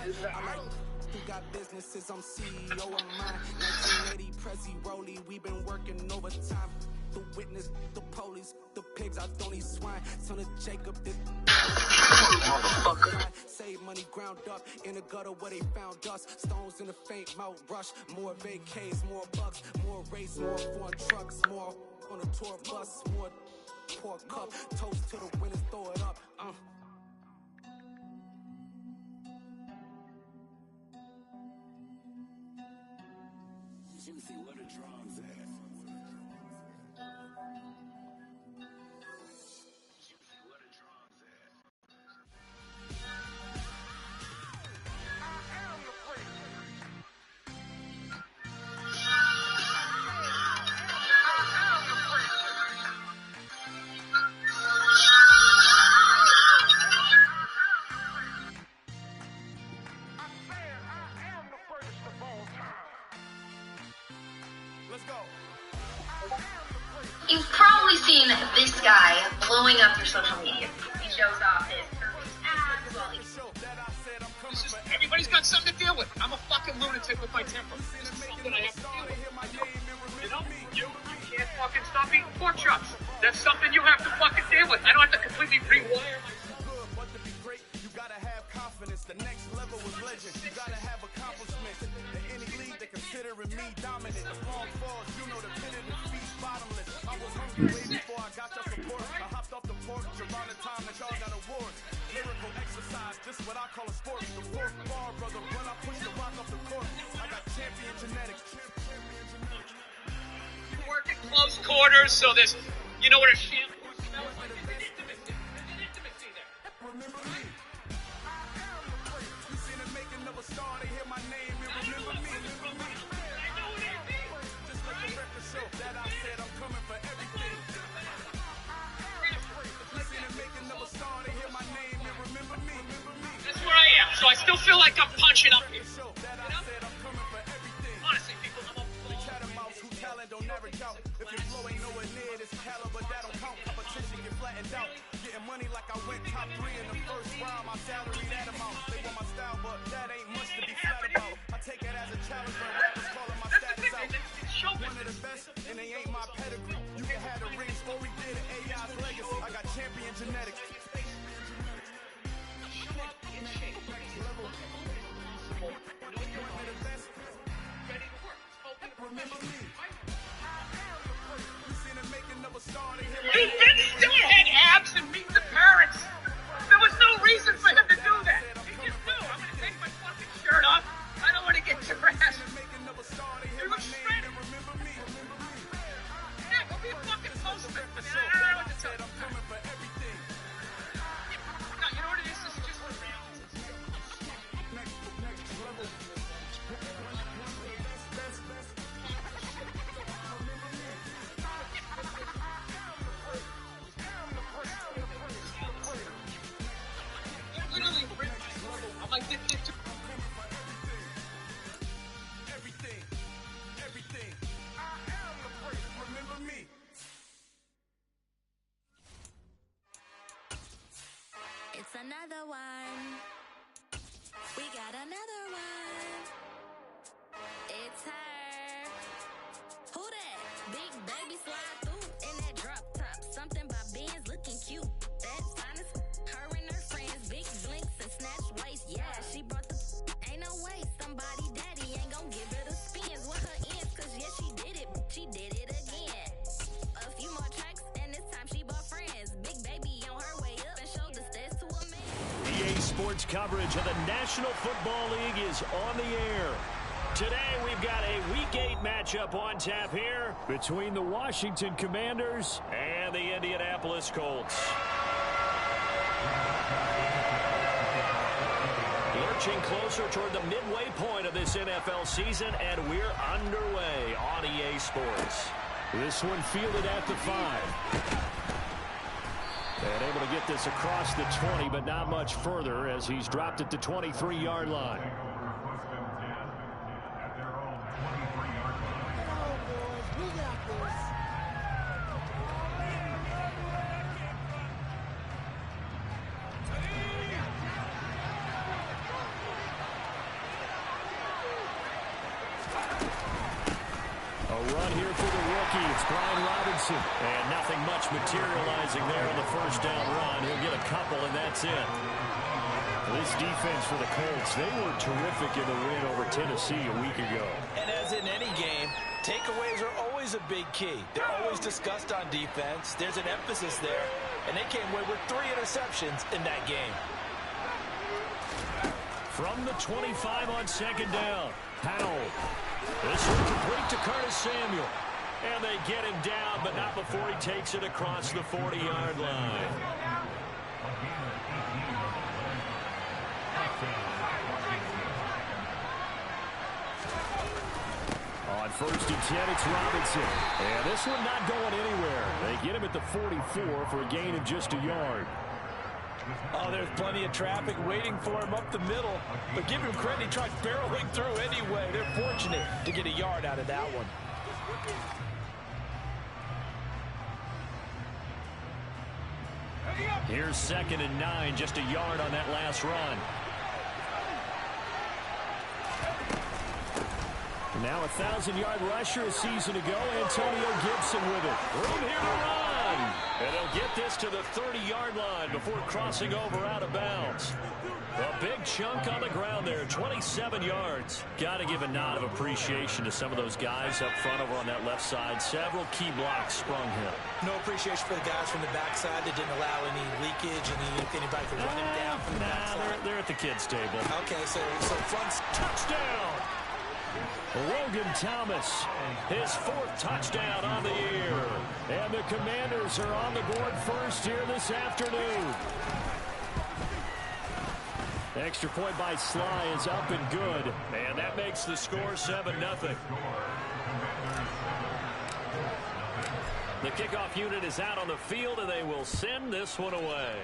Who got businesses, I'm CEO of mine. 1980 Prezi Rolly, we been working overtime. The witness, the police, the pigs, I don't eat swine. Son of Jacob, this save money ground up in the gutter where they found us. Stones in the faint mouth rush. More vacays, more bucks, more race, more foreign trucks, more on a tour bus, more pour cup. Toast to the winners, throw it up. Juicy, where the drums at? You've probably seen this guy blowing up your social media. He shows off his abs while he's... Everybody's got something to deal with. I'm a fucking lunatic with my temper. This is something I have to deal with. You know, you can't fucking stop eating pork chops. That's something you have to fucking deal with. I don't have to completely rewire myself. You gotta have confidence. The next level is legend. You gotta have accomplishments. In any league, they considering me dominant. The long falls, you know the pit of the feet bottomless. I was hungry way before I got your support. I hopped off the porch around the time that y'all got awards. Lyrical exercise, this is what I call a sport. The fourth bar, brother, when I push the rock off the court. I got champion genetics. You work in close quarters, so there's, you know what a shampoo smells like? There's an intimacy there. Remember me. You seen the making of a star, they hear my name and remember me. I know what I mean. Just like the record show that I said I'm coming for everything. You seen the making of a star, they hear my name and remember me. That's where I am, so I still feel like I'm punching up here. Show that I said I'm coming for everything. Honestly, people, I'm a The catamounts who talent don't never doubt. If your flow ain't nowhere near this caliber, that don't count. Competition get flattened out. Getting money like I went top 3 in the first round. My salary that amount. They want my style, but that ain't much to be flat about. I take it as a challenge when rappers calling my status out. One of the best, and they ain't my pedigree. You can have the rings, or we did it. AI's legacy. I got champion genetics. Remember me. You seen the making of a star, they hear my He did still had abs and meet the parents. There was no reason for him to do that. He just knew, I'm going to take my fucking shirt off. I don't want to get your ass. You look shredded. Yeah, go be a fucking postman. I mean, I don't know what to tell you. No, you know what it is? This is just what reality is. Literally, I'm like, this Everything. I am the first. Remember me. It's another one. We got another one. It's her. Who that? Big baby slide through in that drop top. Something by Benz looking cute. That's honest. Her and her friends, big blinks and snatch waist. Yeah, she brought the. Ain't no way somebody daddy ain't gon' give her the spins with her ends. Cause yeah, she did it. She did it again. A few more tracks and this time she bought friends. Big baby on her way up and showed the stairs to a man. EA Sports coverage of the National Football League is on the air. Today we've got a Week 8 matchup on tap here between the Washington Commanders and the Indianapolis Colts. Lurching closer toward the midway point of this NFL season, and we're underway on EA Sports. This one fielded at the 5. And able to get this across the 20, but not much further as he's dropped it to 23-yard line. here for the rookie. It's Brian Robinson. And nothing much materializing there on the first down run. He'll get a couple, and that's it. This defense for the Colts, they were terrific in the win over Tennessee a week ago. And as in any game, takeaways are always a big key. They're always discussed on defense. There's an emphasis there. And they came away with 3 interceptions in that game. From the 25 on second down, Powell. This one complete to Curtis Samuel. And they get him down, but not before he takes it across the 40-yard line. On first and 10, it's Robinson. And this one not going anywhere. They get him at the 44 for a gain of just a yard. Oh, there's plenty of traffic waiting for him up the middle. But give him credit, he tried barreling through anyway. They're fortunate to get a yard out of that one. Here's 2nd and 9, just a yard on that last run. Now a 1,000-yard rusher a season ago, Antonio Gibson with it. Room here to run. And he'll get this to the 30-yard line before crossing over out of bounds. A big chunk on the ground there, 27 yards. Got to give a nod of appreciation to some of those guys up front over on that left side. Several key blocks sprung him. No appreciation for the guys from the backside that didn't allow any leakage, anybody to run him down from the backside. They're at the kids' table. Okay, so fronts. Touchdown! Logan Thomas, his 4th touchdown on the year. And the Commanders are on the board first here this afternoon. Extra point by Sly is up and good. And that makes the score 7-0. The kickoff unit is out on the field, and they will send this one away.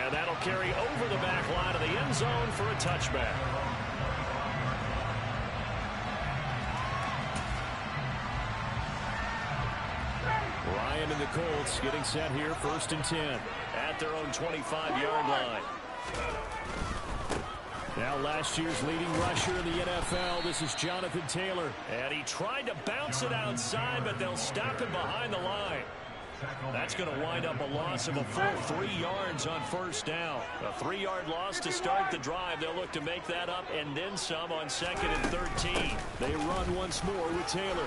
And that'll carry over the back line of the end zone for a touchback. Ryan and the Colts getting set here, 1st and 10 at their own 25-yard line. Now last year's leading rusher in the NFL, this is Jonathan Taylor. And he tried to bounce it outside, but they'll stop him behind the line. That's going to wind up a loss of a full 3 yards on first down. A 3-yard loss to start the drive. They'll look to make that up and then some on 2nd and 13. They run once more with Taylor.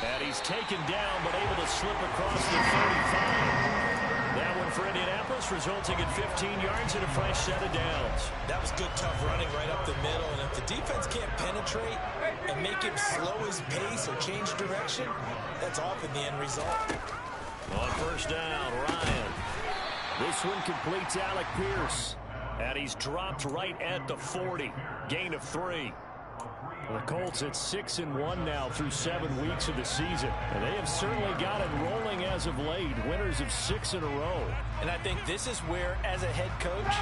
And he's taken down, but able to slip across the 35. That one for Indianapolis, resulting in 15 yards and a fresh set of downs. That was good, tough running right up the middle. And if the defense can't penetrate and make him slow his pace or change direction, that's often the end result. On first down, Ryan. This one completes Alec Pierce. And he's dropped right at the 40. Gain of 3. The Colts at 6-1 now through 7 weeks of the season. And they have certainly got it rolling as of late. Winners of 6 in a row. And I think this is where, as a head coach,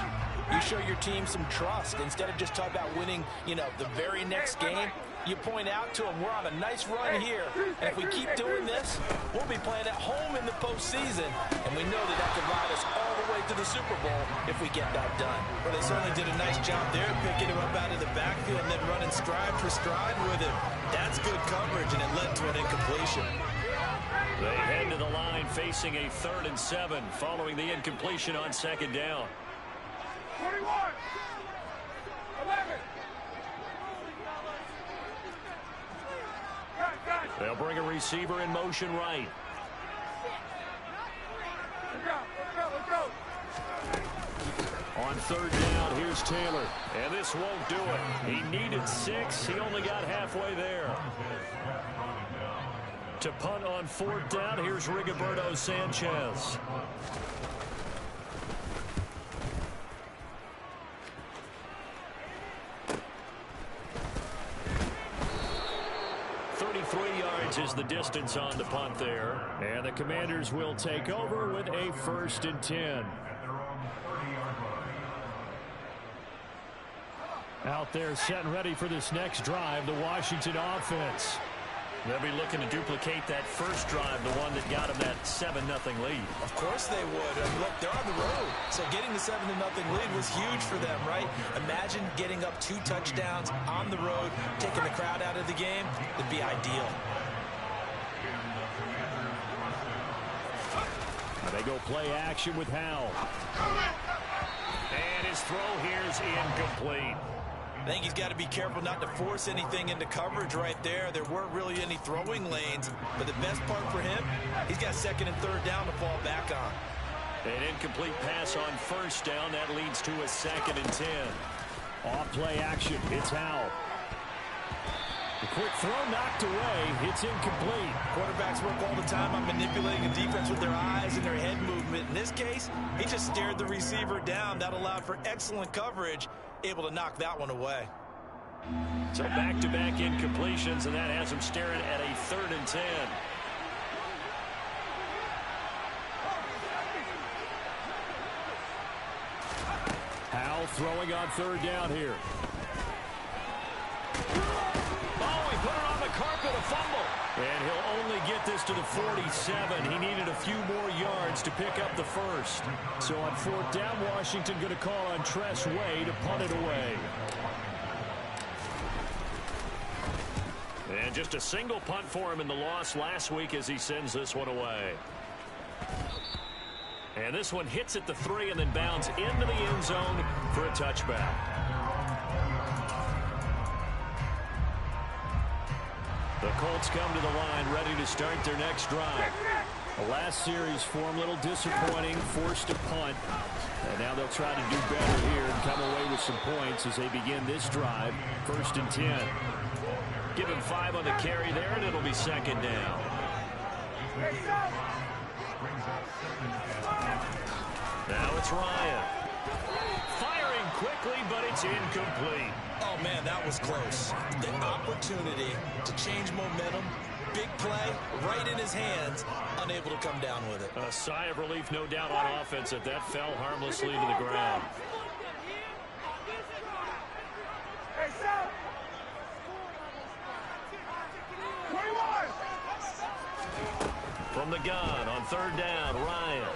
you show your team some trust. Instead of just talking about winning, the very next game, you point out to them, we're on a nice run here. And if we keep doing this, we'll be playing at home in the postseason. And we know that could ride us all the way to the Super Bowl if we get that done. Well, they certainly did a nice job there, picking him up out of the backfield and then running stride for stride with him. That's good coverage, and it led to an incompletion. They head to the line facing a 3rd and 7 following the incompletion on 2nd down. 21! 11! They'll bring a receiver in motion right. Let's go. On 3rd down, here's Taylor. And this won't do it. He needed 6. He only got halfway there. To punt on 4th down, here's Rigoberto Sanchez. Is the distance on the punt there. And the Commanders will take over with a 1st and 10. Out there set and ready for this next drive, the Washington offense. They'll be looking to duplicate that first drive, the one that got them that 7-0 lead. Of course they would. And look, they're on the road. So getting the 7-0 lead was huge for them, right? Imagine getting up 2 touchdowns on the road, taking the crowd out of the game. It'd be ideal. They go play action with Howell. And his throw here's incomplete. I think he's got to be careful not to force anything into coverage right there. There weren't really any throwing lanes, but the best part for him, he's got 2nd and 3rd down to fall back on. An incomplete pass on 1st down. That leads to a 2nd and 10. Off play action. It's Howell. The quick throw knocked away. It's incomplete. Quarterbacks work all the time on manipulating the defense with their eyes and their head movement. In this case, he just stared the receiver down. That allowed for excellent coverage, able to knock that one away. So back-to-back incompletions, and that has him staring at a 3rd and 10. Howell throwing on 3rd down here. Oh, he put it on the carpet, a fumble. And he'll only get this to the 47. He needed a few more yards to pick up the 1st. So on 4th down, Washington going to call on Tress Way to punt it away. And just a single punt for him in the loss last week as he sends this one away. And this one hits at the 3 and then bounds into the end zone for a touchback. The Colts come to the line ready to start their next drive. The last series for them a little disappointing, forced to punt. And now they'll try to do better here and come away with some points as they begin this drive. 1st and 10. Give him 5 on the carry there, and it'll be 2nd down. Now it's Ryan. Firing quickly, but it's incomplete. Oh, man, that was close. The opportunity to change momentum, big play, right in his hands, unable to come down with it. A sigh of relief, no doubt, on offense that fell harmlessly to the ground. From the gun on 3rd down, Ryan.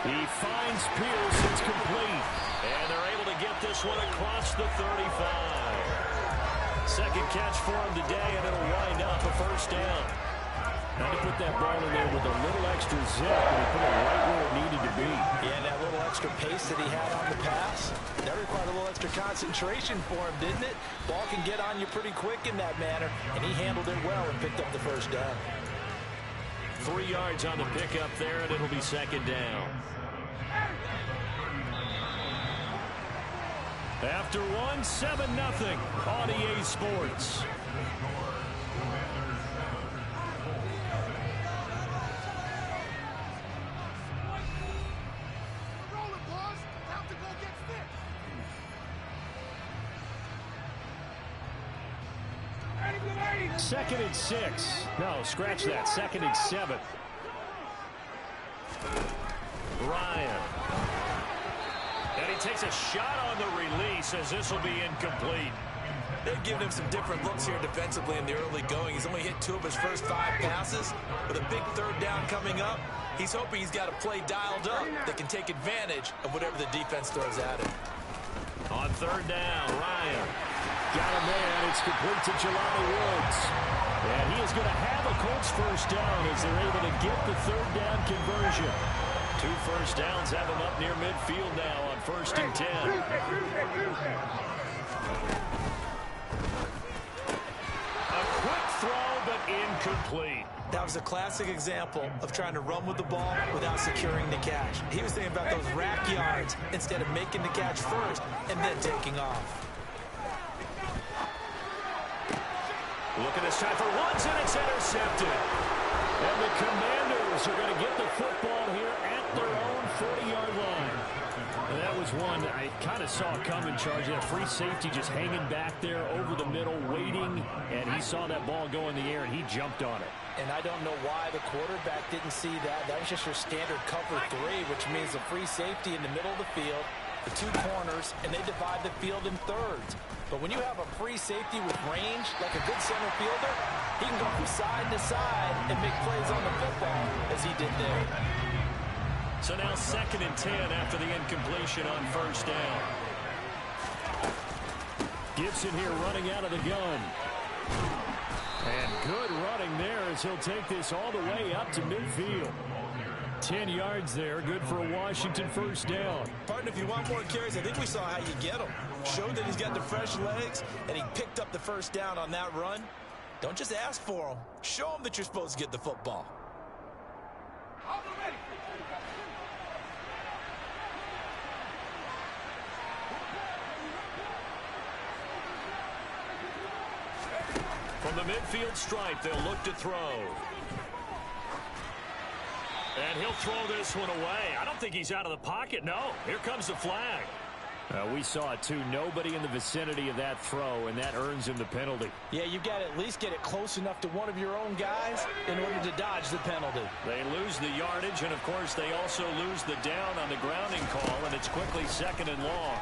He finds Pierce. It's complete. And they're able to get this one across the 35. 2nd catch for him today, and it'll wind up a 1st down. Had to put that ball in there with a little extra zip, and he put it right where it needed to be. Yeah, that little extra pace that he had on the pass, that required a little extra concentration for him, didn't it? Ball can get on you pretty quick in that manner, and he handled it well and picked up the 1st down. 3 yards on the pickup there, and it'll be 2nd down. After one, 7-0 on EA Sports. Second and 6. No, scratch that. 2nd and 7. Ryan. And he takes a shot on the release as this will be incomplete. They've given him some different looks here defensively in the early going. He's only hit 2 of his first 5 passes. With a big 3rd down coming up, he's hoping he's got a play dialed up that can take advantage of whatever the defense throws at him. On 3rd down, Ryan. Got a man. It's complete to Jelani Woods. And he is going to have a Colts 1st down as they're able to get the 3rd down conversion. 2 first downs have him up near midfield now on 1st and 10. A quick throw, but incomplete. That was a classic example of trying to run with the ball without securing the catch. He was thinking about those rack yards instead of making the catch first and then taking off. Look at this time for Woods, and it's intercepted. And the Commanders are going to get the football here at their own 40-yard line. And that was one I kind of saw coming, charge. That free safety just hanging back there over the middle, waiting, and he saw that ball go in the air, and he jumped on it. And I don't know why the quarterback didn't see that. That was just your standard cover 3, which means a free safety in the middle of the field, the 2 corners, and they divide the field in thirds. But when you have a free safety with range, like a good center fielder, he can go from side to side and make plays on the football as he did there. So now 2nd and 10 after the incompletion on first down. Gibson here running out of the gun. And good running there as he'll take this all the way up to midfield. 10 yards there, good for a Washington first down. Partner, if you want more carries, I think we saw how you get them. Showed that he's got the fresh legs, and he picked up the first down on that run. Don't just ask for them. Show them that you're supposed to get the football. From the midfield stripe, they'll look to throw. And he'll throw this one away. I don't think he's out of the pocket. No, here comes the flag. We saw it, too. Nobody in the vicinity of that throw, and that earns him the penalty. Yeah, you've got to at least get it close enough to one of your own guys in order to dodge the penalty. They lose the yardage, and, of course, they also lose the down on the grounding call, and it's quickly 2nd and long.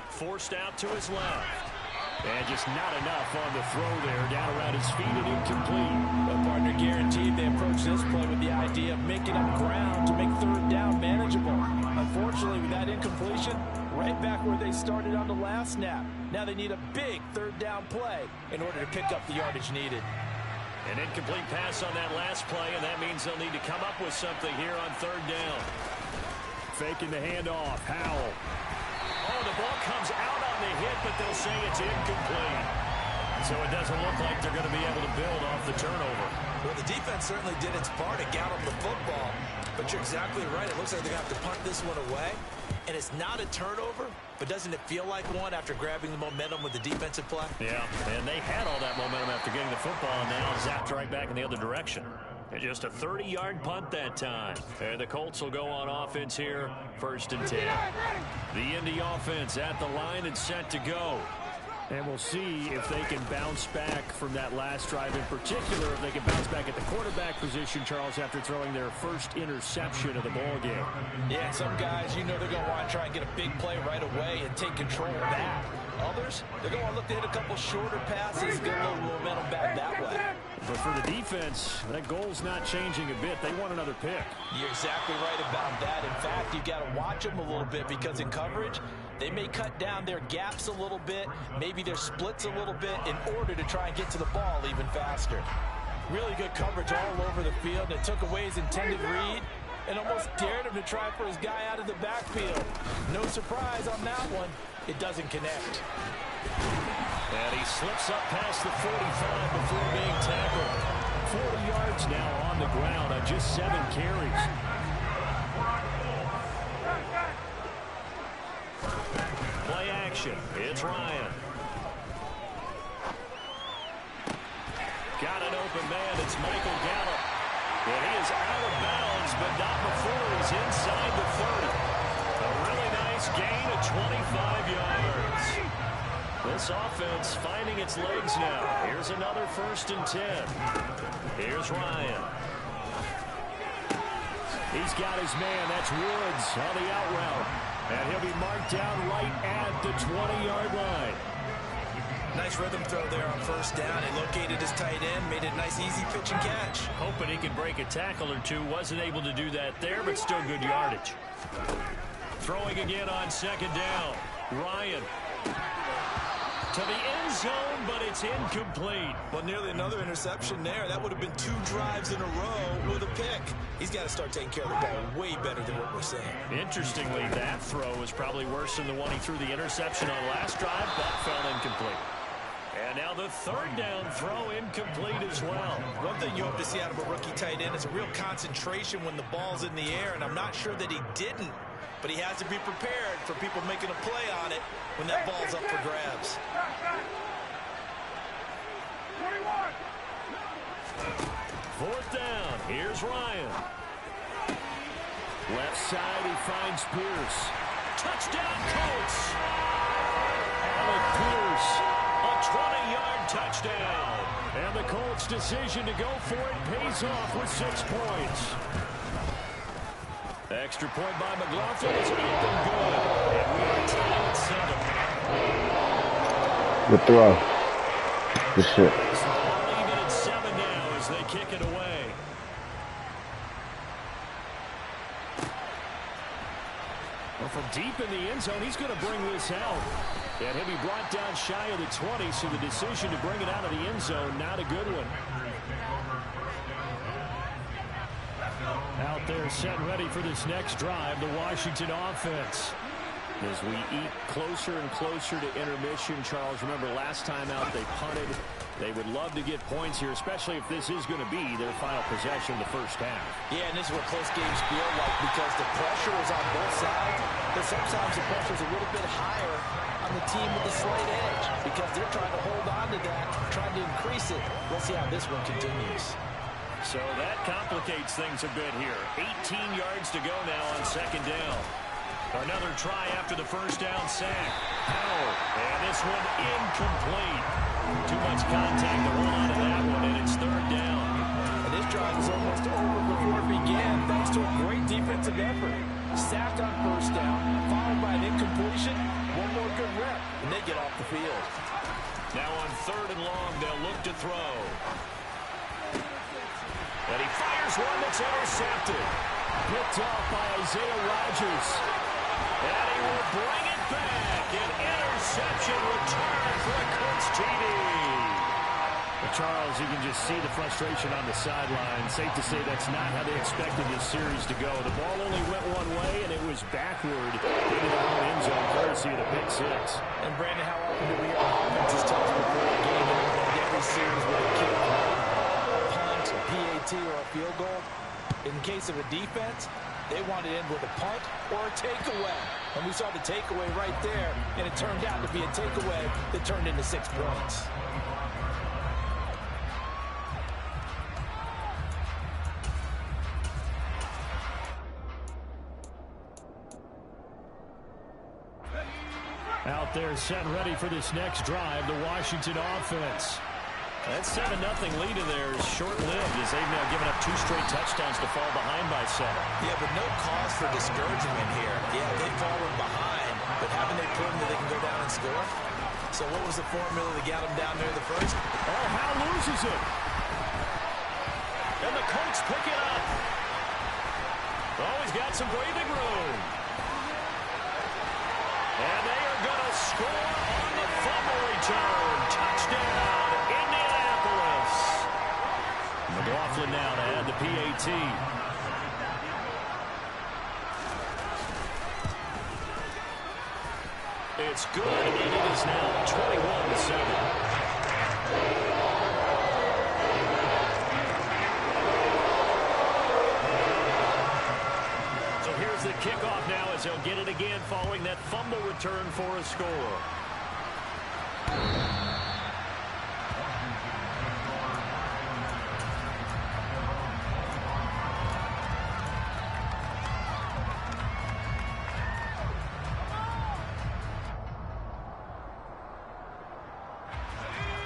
Forced out to his left. And just not enough on the throw there. Down around his feet and incomplete. Well, partner, guaranteed they approach this play with the idea of making up ground to make 3rd down manageable. Unfortunately, with that incompletion, right back where they started on the last snap. Now they need a big 3rd down play in order to pick up the yardage needed. An incomplete pass on that last play, and that means they'll need to come up with something here on 3rd down. Faking the handoff. Howell. Oh, the ball comes out on the hit, but they'll say it's incomplete. So it doesn't look like they're going to be able to build off the turnover. Well, the defense certainly did its part to gallop the football. But you're exactly right. It looks like they're going to have to punt this one away. And it's not a turnover, but doesn't it feel like one after grabbing the momentum with the defensive play? Yeah, and they had all that momentum after getting the football, and now zapped right back in the other direction. And just a 30-yard punt that time. And the Colts will go on offense here, 1st and 10. The Indy offense at the line and set to go. And we'll see if they can bounce back from that last drive in particular, if they can bounce back at the quarterback position, Charles, after throwing their first interception of the ball game. Yeah, some guys, you know they're going to want to try and get a big play right away and take control of that. Others, they're going to look to hit a couple shorter passes, get a little momentum back that way. But for the defense, that goal's not changing a bit. They want another pick. You're exactly right about that. In fact, you've got to watch them a little bit because in coverage, they may cut down their gaps a little bit, maybe their splits a little bit in order to try and get to the ball even faster. Really good coverage all over the field. It took away his intended read and almost dared him to try for his guy out of the backfield. No surprise on that one. It doesn't connect. And he slips up past the 45 before being tackled. 40 yards now on the ground on just 7 carries. Play action. It's Ryan. Got an open man. It's Michael Gallup. And he is out of bounds, but not before he's inside the 30. A really nice gain of 25 yards. This offense finding its legs now. Here's another 1st and 10. Here's Ryan. He's got his man. That's Woods on the out route. And he'll be marked down right at the 20-yard line. Nice rhythm throw there on 1st down. He located his tight end, made it a nice, easy pitch and catch. Hoping he could break a tackle or two. Wasn't able to do that there, but still good yardage. Throwing again on 2nd down. Ryan. To the end zone, but it's incomplete. Well, nearly another interception there. That would have been 2 drives in a row with a pick. He's got to start taking care of the ball way better than what we're saying. Interestingly, that throw was probably worse than the one he threw the interception on last drive, but fell incomplete. And now the 3rd down throw incomplete as well. One thing you hope to see out of a rookie tight end is a real concentration when the ball's in the air, and I'm not sure that he didn't. But he has to be prepared for people making a play on it when that ball's up for grabs. 4th down. Here's Ryan. Left side, he finds Pierce. Touchdown, Colts! Alec Pierce, a 20-yard touchdown. And the Colts' decision to go for it pays off with 6 points. Extra point by McLaughlin is up and good. And we are tied at 7. Good throw. Good shit. Even at 7 now as they kick it away. Well, from deep in the end zone, he's going to bring this out. And he'll be brought down shy of the 20, so the decision to bring it out of the end zone, not a good one. Out there set ready for this next drive, the Washington offense. As we eat closer and closer to intermission, Charles, remember last time out they punted. They would love to get points here, especially if this is going to be their final possession of the first half. Yeah, and this is what close games feel like because the pressure is on both sides, but sometimes the pressure is a little bit higher on the team with the slight edge because they're trying to hold on to that, trying to increase it. Let's see how this one continues. So that complicates things a bit here. 18 yards to go now on second down. Another try after the first down sack. Howell, and this one incomplete. Too much contact to hold on to that one, and it's third down. And this drive is almost over before it began, thanks to a great defensive effort. Sacked on first down, followed by an incompletion. One more good rep, and they get off the field. Now on third and long, they'll look to throw. And he fires one that's intercepted. Picked off by Isaiah Rodgers. And he will bring it back. An interception return for a Colts TD. Well, Charles, you can just see the frustration on the sideline. Safe to say that's not how they expected this series to go. The ball only went one way, and it was backward into their own end zone, courtesy of the pick six. And, Brandon, how often do we hear offenses tell us before the game that every series with a kick, a punt, a PAT, or a field goal? In case of a defense, they want to end with a punt or a takeaway. And we saw the takeaway right there, and it turned out to be a takeaway that turned into 6 points. Out there set ready for this next drive, the Washington offense. That 7-0 lead in there is short-lived as they've now given up 2 straight touchdowns to fall behind by 7. Yeah, but no cause for discouragement here. Yeah, they've fallen behind, but haven't they proven that they can go down and score? So what was the formula that got them down there the first? Oh, Howe loses it. And the Colts pick it up. Oh, he's got some breathing room. And they are going to score on the fumble return. Touchdown, Indianapolis. McLaughlin now to add the PAT. It's good, and it is now 21-7. The kickoff now as he'll get it again following that fumble return for a score.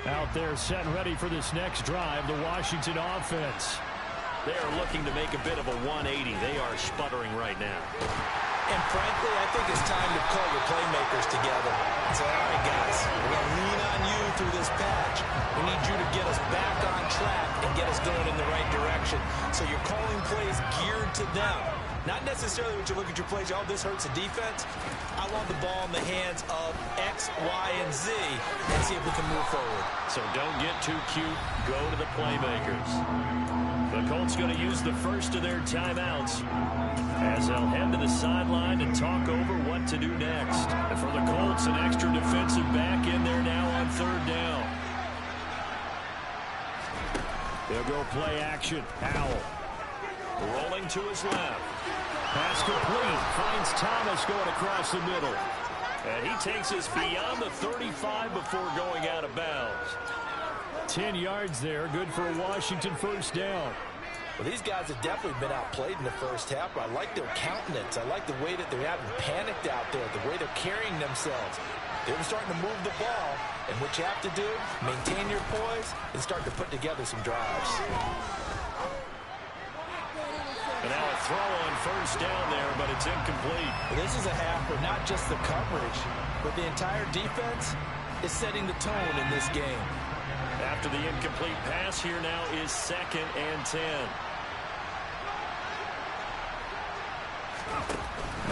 Out there set ready for this next drive, the Washington offense. They are looking to make a bit of a 180. They are sputtering right now. And frankly, I think it's time to call your playmakers together and say, all right, guys, we're going to lean on you through this patch. We need you to get us back on track and get us going in the right direction. So you're calling plays geared to them. Not necessarily when you look at your plays, oh, this hurts the defense. I want the ball in the hands of X, Y, and Z and see if we can move forward. So don't get too cute. Go to the playmakers. The Colts going to use the first of their timeouts as they'll head to the sideline and talk over what to do next. And for the Colts, an extra defensive back in there now on third down. They'll go play action. Howell rolling to his left. Pass complete. Finds Thomas going across the middle. And he takes us beyond the 35 before going out of bounds. 10 yards there. Good for a Washington first down. Well, these guys have definitely been outplayed in the first half. I like their countenance. I like the way that they're having panicked out there, the way they're carrying themselves. They're starting to move the ball. And what you have to do, maintain your poise and start to put together some drives. And now a throw on first down there, but it's incomplete. Well, this is a half where not just the coverage, but the entire defense is setting the tone in this game. After the incomplete pass, here now is 2nd and 10.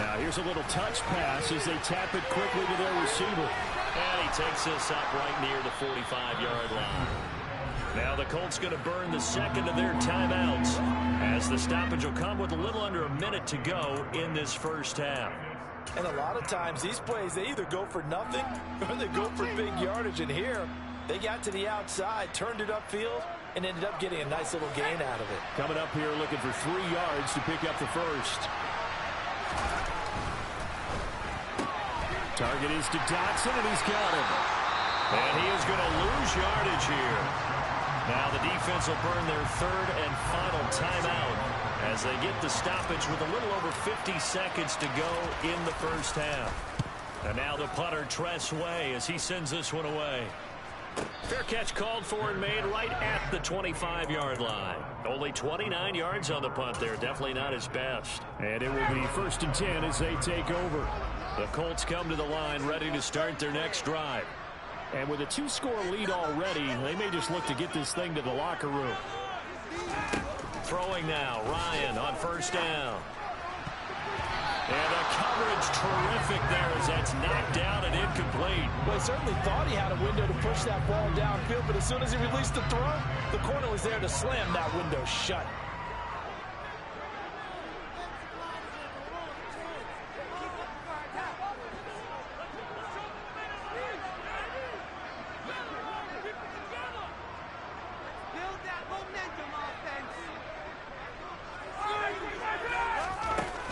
Now here's a little touch pass as they tap it quickly to their receiver. And he takes this up right near the 45-yard line. Now the Colts going to burn the second of their timeouts as the stoppage will come with a little under a minute to go in this first half. And a lot of times these plays, they either go for nothing or they go for big yardage. And here, they got to the outside, turned it upfield, and ended up getting a nice little gain out of it. Coming up here looking for 3 yards to pick up the first. Target is to Dotson, and he's got him. And he is going to lose yardage here. Now the defense will burn their third and final timeout as they get the stoppage with a little over 50 seconds to go in the first half. And now the punter, Tress Way, as he sends this one away. Fair catch called for and made right at the 25-yard line. Only 29 yards on the punt there. Definitely not his best. And it will be 1st and 10 as they take over. The Colts come to the line ready to start their next drive. And with a 2-score lead already, they may just look to get this thing to the locker room. Throwing now, Ryan on 1st down. And the coverage terrific there as that's knocked down and incomplete. Well, he certainly thought he had a window to push that ball downfield, but as soon as he released the throw, the corner was there to slam that window shut.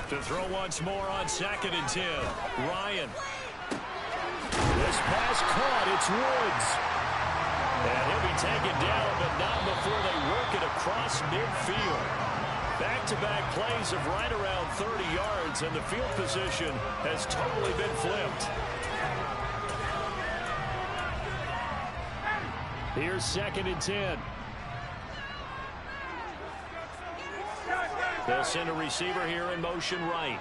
To throw once more on 2nd and 10. Ryan. This pass caught. It's Woods. And he'll be taken down, but not before they work it across midfield. Back-to-back plays of right around 30 yards, and the field position has totally been flipped. Here's 2nd and 10. They'll send a receiver here in motion right.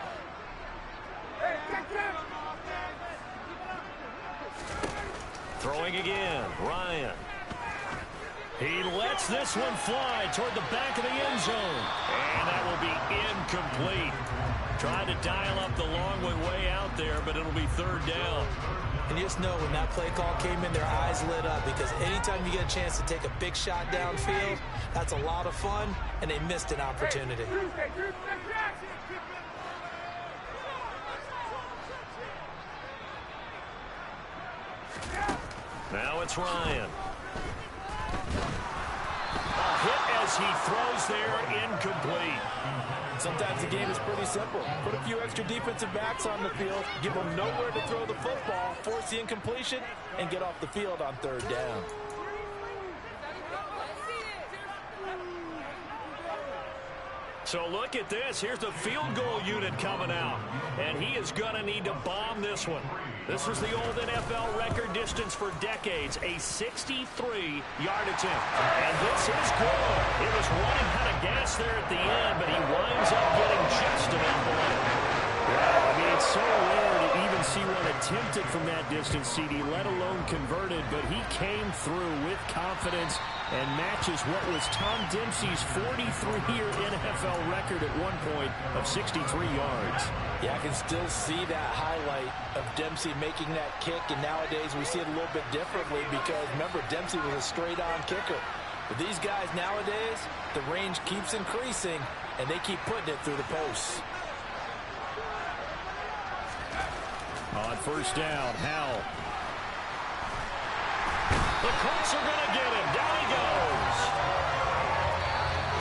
Throwing again, Ryan. He lets this one fly toward the back of the end zone. And that will be incomplete. Trying to dial up the long way out there, but it'll be 3rd down. And you just know when that play call came in, their eyes lit up, because anytime you get a chance to take a big shot downfield, that's a lot of fun, and they missed an opportunity. Now it's Ryan. A hit as he throws there, incomplete. Sometimes the game is pretty simple. Put a few extra defensive backs on the field, give them nowhere to throw the football, force the incompletion, and get off the field on 3rd down. So look at this. Here's the field goal unit coming out. And he is going to need to bomb this one. This was the old NFL record distance for decades, a 63-yard attempt. And this is good. It was running out of gas there at the end, but he winds up getting just enough on it. I mean, it's so rare to even see one attempted from that distance, CD, let alone converted, but he came through with confidence and matches what was Tom Dempsey's 43-year NFL record at one point of 63 yards. Yeah, I can still see that highlight of Dempsey making that kick, and nowadays we see it a little bit differently because, remember, Dempsey was a straight-on kicker. But these guys nowadays, the range keeps increasing, and they keep putting it through the posts. On 1st down, Howell. The Colts are going to get him. Down he goes.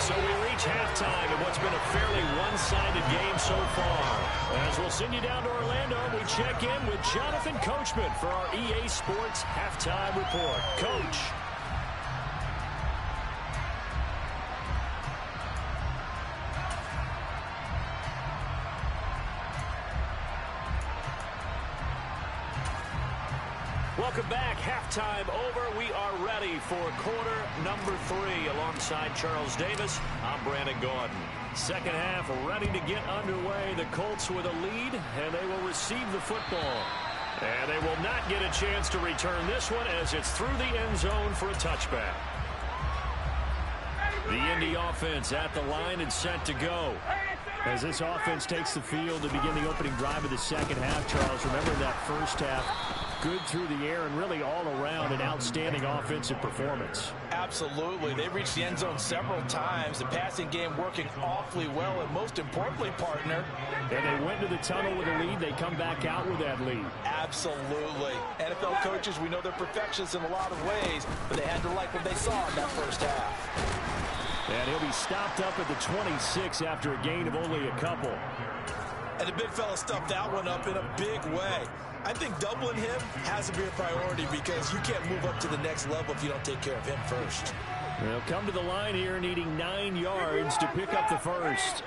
So we reach halftime in what's been a fairly one-sided game so far. As we'll send you down to Orlando, we check in with Jonathan Coachman for our EA Sports Halftime Report. Coach. Welcome back. Halftime over. We are ready for quarter number 3 alongside Charles Davis. I'm Brandon Gordon. Second half ready to get underway. The Colts with a lead, and they will receive the football. And they will not get a chance to return this one as it's through the end zone for a touchback. The Indy offense at the line and set to go. As this offense takes the field to begin the opening drive of the second half, Charles, remember that first half, good through the air and really all around an outstanding offensive performance. Absolutely. They reached the end zone several times. The passing game working awfully well, and most importantly, partner. And they went to the tunnel with a lead. They come back out with that lead. Absolutely. NFL coaches, we know they're perfectionists in a lot of ways, but they had to like what they saw in that first half. And he'll be stopped up at the 26 after a gain of only a couple. And the big fella stuffed that one up in a big way. I think doubling him has to be a priority because you can't move up to the next level if you don't take care of him first. They'll come to the line here needing 9 yards to pick up the first.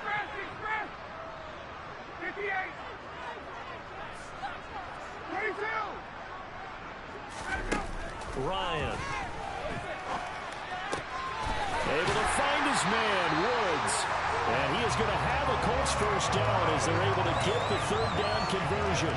Ryan. Able to find his man, Woods. And he is going to have a Colts first down as they're able to get the third down conversion.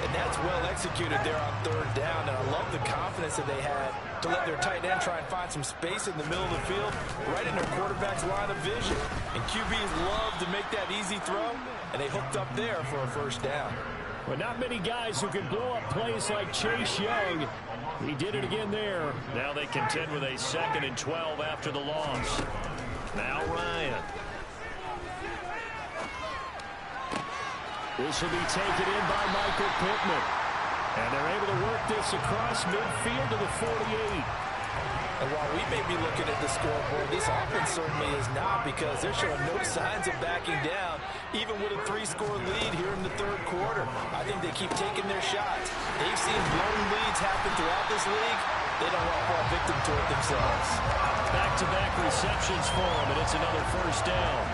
And that's well executed there on third down. And I love the confidence that they had to let their tight end try and find some space in the middle of the field, right in their quarterback's line of vision. And QBs love to make that easy throw, and they hooked up there for a first down. But not many guys who can blow up plays like Chase Young. He did it again there. Now they contend with a 2nd and 12 after the loss. Now Ryan. This will be taken in by Michael Pittman. And they're able to work this across midfield to the 48. And while we may be looking at the scoreboard, this offense certainly is not, because they're showing no signs of backing down, even with a 3-score lead here in the third quarter. I think they keep taking their shots. They've seen blown leads happen throughout this league. They don't want to fall victim to it themselves. Back-to-back receptions for them, and it's another first down.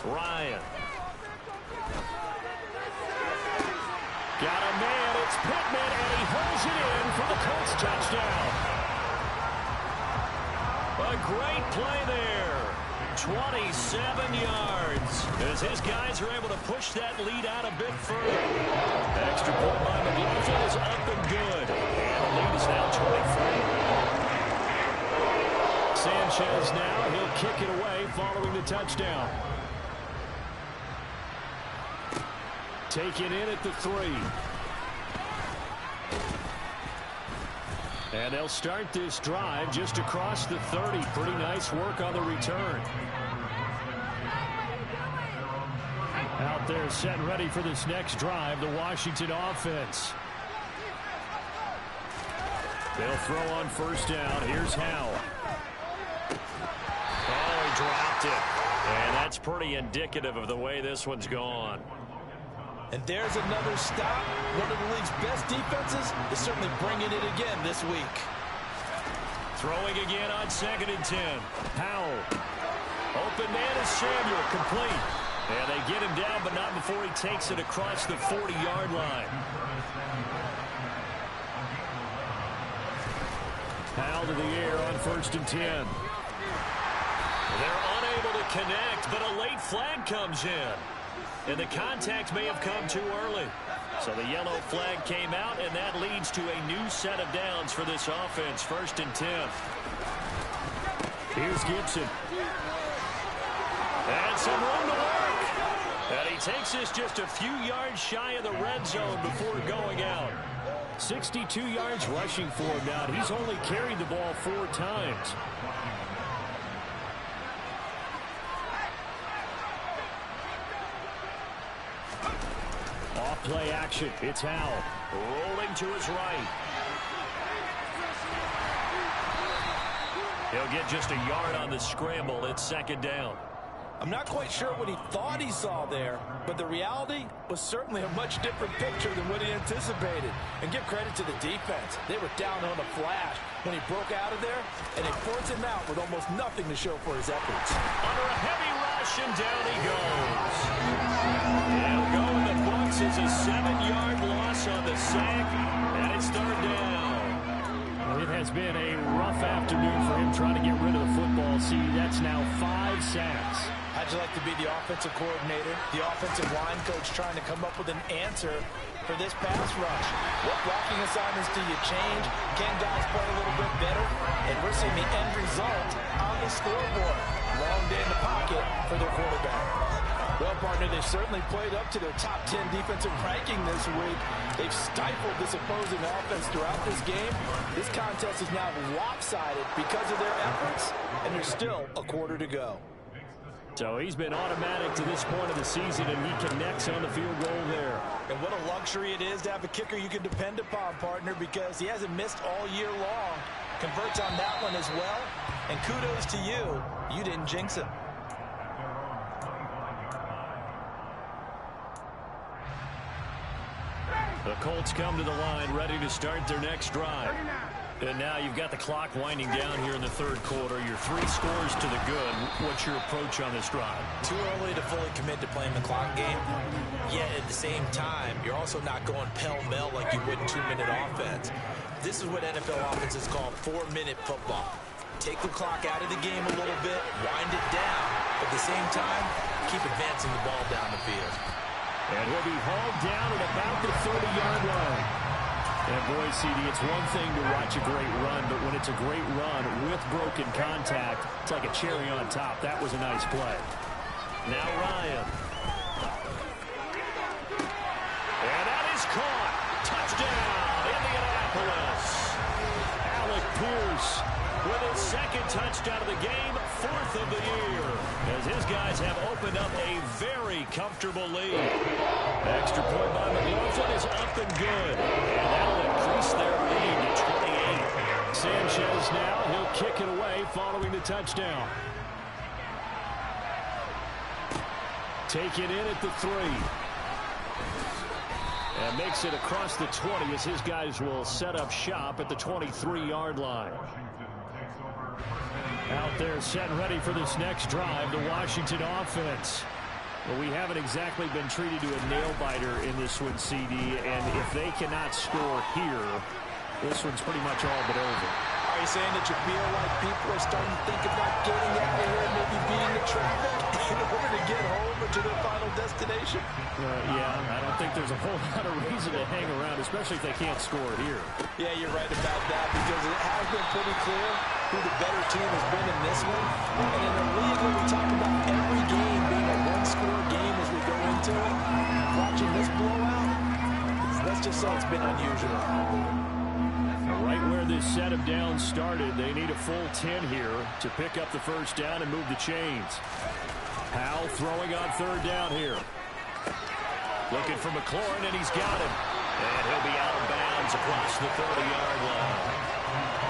Ryan. Got a man, it's Pittman, and he holds it in for the Colts touchdown. A great play there. 27 yards. As his guys are able to push that lead out a bit further. Extra point by McLaughlin is up and good. And the lead is now 23. Sanchez now, he'll kick it away following the touchdown. Taken in at the 3. And they'll start this drive just across the 30. Pretty nice work on the return. Out there set and ready for this next drive, the Washington offense. They'll throw on first down. Here's Howell. Oh, he dropped it. And that's pretty indicative of the way this one's gone. And there's another stop. One of the league's best defenses is certainly bringing it again this week. Throwing again on 2nd and 10. Howell. Open man is Samuel, complete. And they get him down, but not before he takes it across the 40-yard line. Howell to the air on 1st and 10. They're unable to connect, but a late flag comes in. And the contact may have come too early. So the yellow flag came out, and that leads to a new set of downs for this offense. 1st and 10. Here's Gibson. And some room to work. And he takes this just a few yards shy of the red zone before going out. 62 yards rushing for him now. He's only carried the ball 4 times. Play action. It's Howell. Rolling to his right. He'll get just a yard on the scramble. It's 2nd down. I'm not quite sure what he thought he saw there, but the reality was certainly a much different picture than what he anticipated. And give credit to the defense. They were down on a flash when he broke out of there, and they forced him out with almost nothing to show for his efforts. Under a heavy rush, and down he goes. He'll go in the books as a 7-yard loss on the sack, and it's 3rd down. Well, it has been a rough afternoon for him trying to get rid of the football. See, that's now 5 sacks. I How'd you like to be the offensive coordinator, the offensive line coach trying to come up with an answer for this pass rush? What blocking assignments do you change? Can guys play a little bit better? And we're seeing the end result on the scoreboard. Long day in the pocket for their quarterback. Well, partner, they certainly played up to their top 10 defensive ranking this week. They've stifled this opposing offense throughout this game. This contest is now lopsided because of their efforts, and there's still a quarter to go. So he's been automatic to this point of the season, and he connects on the field goal there. And what a luxury it is to have a kicker you can depend upon, partner, because he hasn't missed all year long. Converts on that one as well. And kudos to you. You didn't jinx him. The Colts come to the line ready to start their next drive. And now you've got the clock winding down here in the third quarter. You're 3 scores to the good. What's your approach on this drive? Too early to fully commit to playing the clock game. Yet at the same time, you're also not going pell-mell like you would in 2-minute offense. This is what NFL offenses call 4-minute football. Take the clock out of the game a little bit, wind it down. At the same time, keep advancing the ball down the field. And he'll be hauled down at about the 30-yard line. And boy, CD, it's one thing to watch a great run, but when it's a great run with broken contact, it's like a cherry on top. That was a nice play. Now Ryan. And that is caught. Touchdown, Indianapolis. Alec Pierce with his second touchdown of the game, 4th of the year, as his guys have opened up a very comfortable lead. Extra point by McLaughlin is up and good, and that'll increase their lead to 28. Sanchez now, he'll kick it away following the touchdown. Taken in at the 3. And makes it across the 20 as his guys will set up shop at the 23-yard line. Out there set and ready for this next drive, the Washington offense. Well, we haven't exactly been treated to a nail-biter in this one, CD, and if they cannot score here, this one's pretty much all but over. Are you saying that you feel like people are starting to think about getting out of here and maybe beating the traffic in order to get home or to their final destination? Yeah, I don't think there's a whole lot of reason to hang around, especially if they can't score here. Yeah, you're right about that, because it has been pretty clear who the better team has been in this one. And in a league where we talk about every game being a one-score game as we go into it, watching this blowout, let's just say it's been unusual. Right where this set of downs started, they need a full 10 here to pick up the first down and move the chains. Powell throwing on 3rd down here. Looking for McLaurin, and he's got him. And he'll be out of bounds across the 30-yard line.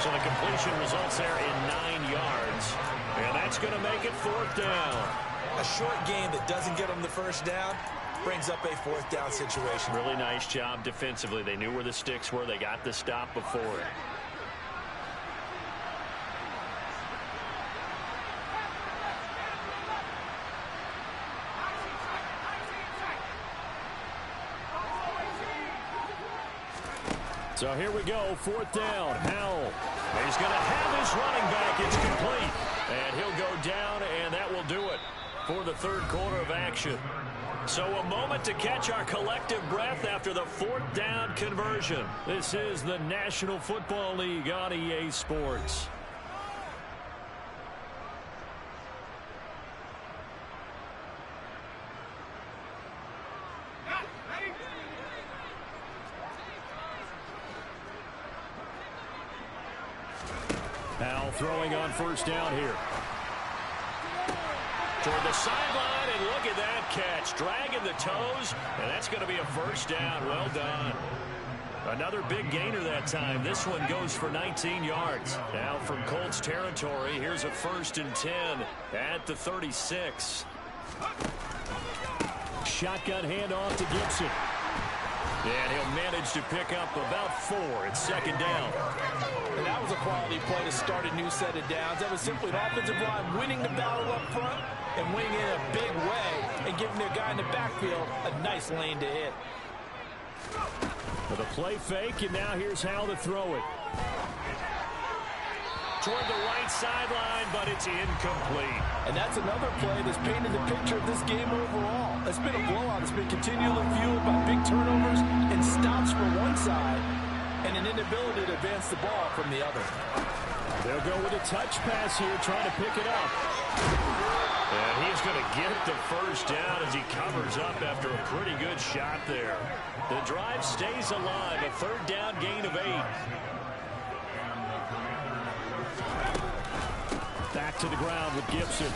So the completion results there in 9 yards. And that's going to make it 4th down. A short game that doesn't get them the first down brings up a 4th down situation. Really nice job defensively. They knew where the sticks were. They got the stop before it. So here we go, 4th down. Howell. He's going to have his running back. It's complete. And he'll go down, and that will do it for the third quarter of action. So a moment to catch our collective breath after the 4th down conversion. This is the National Football League on EA Sports. Powell throwing on 1st down here. Toward the sideline, and look at that catch. Dragging the toes, and that's going to be a 1st down. Well done. Another big gainer that time. This one goes for 19 yards. Now from Colts territory, here's a 1st and 10 at the 36. Shotgun handoff to Gibson. And he'll manage to pick up about 4. It's 2nd down. And that was a quality play to start a new set of downs. That was simply an offensive line winning the battle up front and winning in a big way and giving their guy in the backfield a nice lane to hit. With a play fake, and now here's how to throw it. toward the right sideline, but it's incomplete. And that's another play that's painted the picture of this game overall. It's been a blowout. It's been continually fueled by big turnovers and stops from one side and an inability to advance the ball from the other. They'll go with a touch pass here, trying to pick it up. And he's going to get the first down as he covers up after a pretty good shot there. The drive stays alive, a third down gain of 8. Back to the ground with Gibson.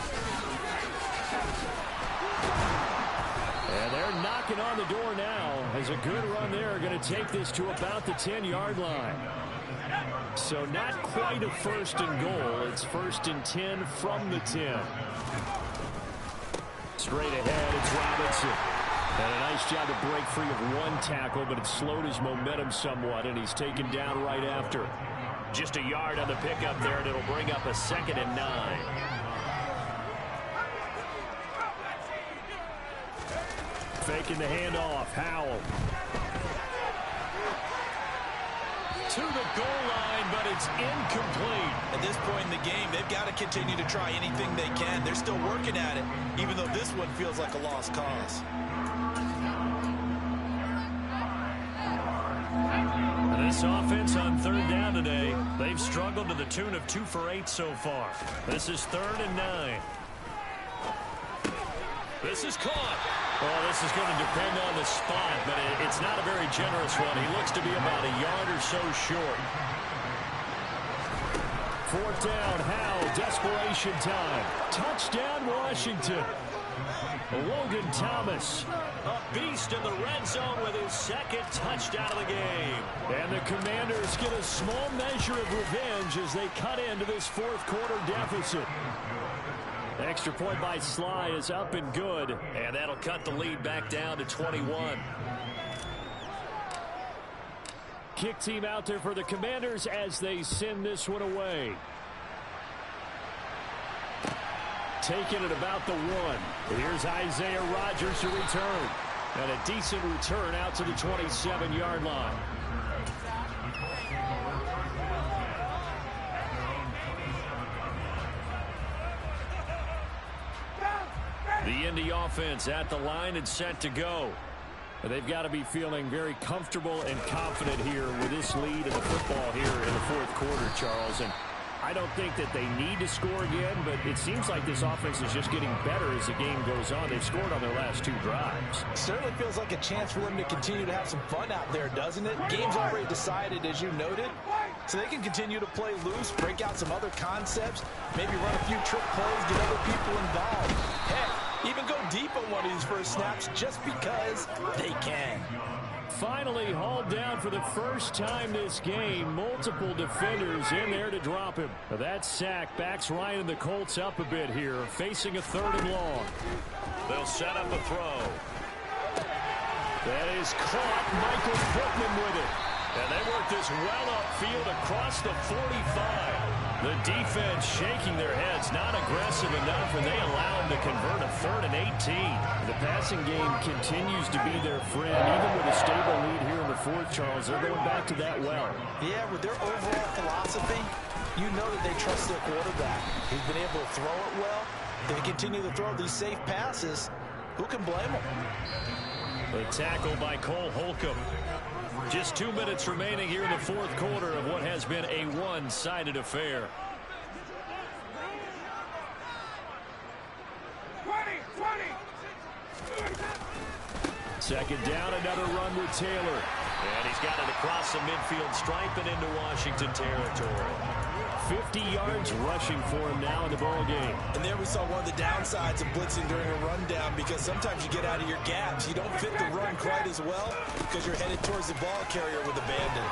And they're knocking on the door now as a good run there. Going to take this to about the 10-yard line. So not quite a first and goal. It's first and 10 from the 10. Straight ahead, it's Robinson. And a nice job to break free of one tackle, but it slowed his momentum somewhat, and he's taken down right after. Just a yard on the pickup there, and it'll bring up a 2nd and 9. Faking the handoff, Howell. To the goal line, but it's incomplete. At this point in the game, they've got to continue to try anything they can. They're still working at it, even though this one feels like a lost cause. This offense on third down today, they've struggled to the tune of 2 for 8 so far. This is 3rd and 9. This is caught. Well, this is going to depend on the spot, but it's not a very generous one. He looks to be about a yard or so short. 4th down, Howell, desperation time. Touchdown, Washington. Logan Thomas, a beast in the red zone with his 2nd touchdown of the game. And the Commanders get a small measure of revenge as they cut into this 4th quarter deficit. Extra point by Sly is up and good, and that'll cut the lead back down to 21. Kick team out there for the Commanders as they send this one away. Taking it about the 1. Here's Isaiah Rodgers to return. And a decent return out to the 27-yard line. The Indy offense at the line and set to go. And they've got to be feeling very comfortable and confident here with this lead in the football here in the 4th quarter, Charles. And I don't think that they need to score again, but it seems like this offense is just getting better as the game goes on. They've scored on their last 2 drives. Certainly feels like a chance for them to continue to have some fun out there, doesn't it? Game's already decided, as you noted, so they can continue to play loose, break out some other concepts, maybe run a few trick plays, get other people involved. Heck, even go deep on one of these first snaps just because they can. Finally hauled down for the first time this game. Multiple defenders in there to drop him. That sack backs Ryan and the Colts up a bit here, facing a 3rd and long. They'll set up a throw. That is caught. Michael Pittman with it. And they work this well upfield across the 45. The defense shaking their heads, not aggressive enough, and they allow them to convert a 3rd and 18. The passing game continues to be their friend, even with a stable lead here in the 4th, Charles. They're going back to that well. Yeah, with their overall philosophy, you know that they trust their quarterback. He's been able to throw it well. They continue to throw these safe passes. Who can blame them? The tackle by Cole Holcomb. Just 2 minutes remaining here in the 4th quarter of what has been a one-sided affair. 2nd down, another run with Taylor. And he's got it across the midfield stripe and into Washington territory. 50 yards rushing for him now in the ball game. And there we saw one of the downsides of blitzing during a rundown, because sometimes you get out of your gaps. You don't fit the run quite as well because you're headed towards the ball carrier with abandon.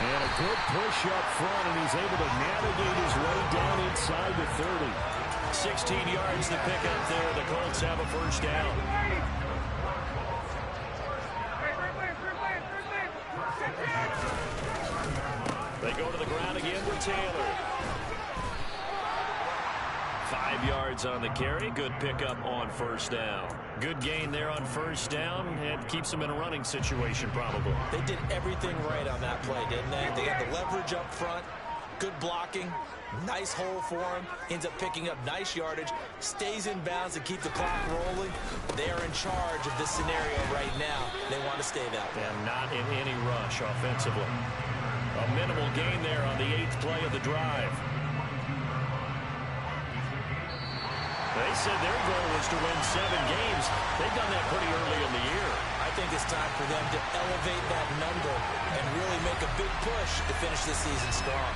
And a good push up front, and he's able to navigate his way down inside the 30. 16 yards to pick up there. The Colts have a first down. They go to the ground again with Taylor. 5 5 yards on the carry. Good pickup on first down. Good gain there on first down. It keeps them in a running situation probably. They did everything right on that play, didn't they? They got the leverage up front. Good blocking. Nice hole for him. Ends up picking up nice yardage. Stays in bounds to keep the clock rolling. They are in charge of this scenario right now. They want to stay that way. And not in any rush offensively. A minimal gain there on the 8th play of the drive. They said their goal was to win 7 games. They've done that pretty early in the year. I think it's time for them to elevate that number and really make a big push to finish this season strong.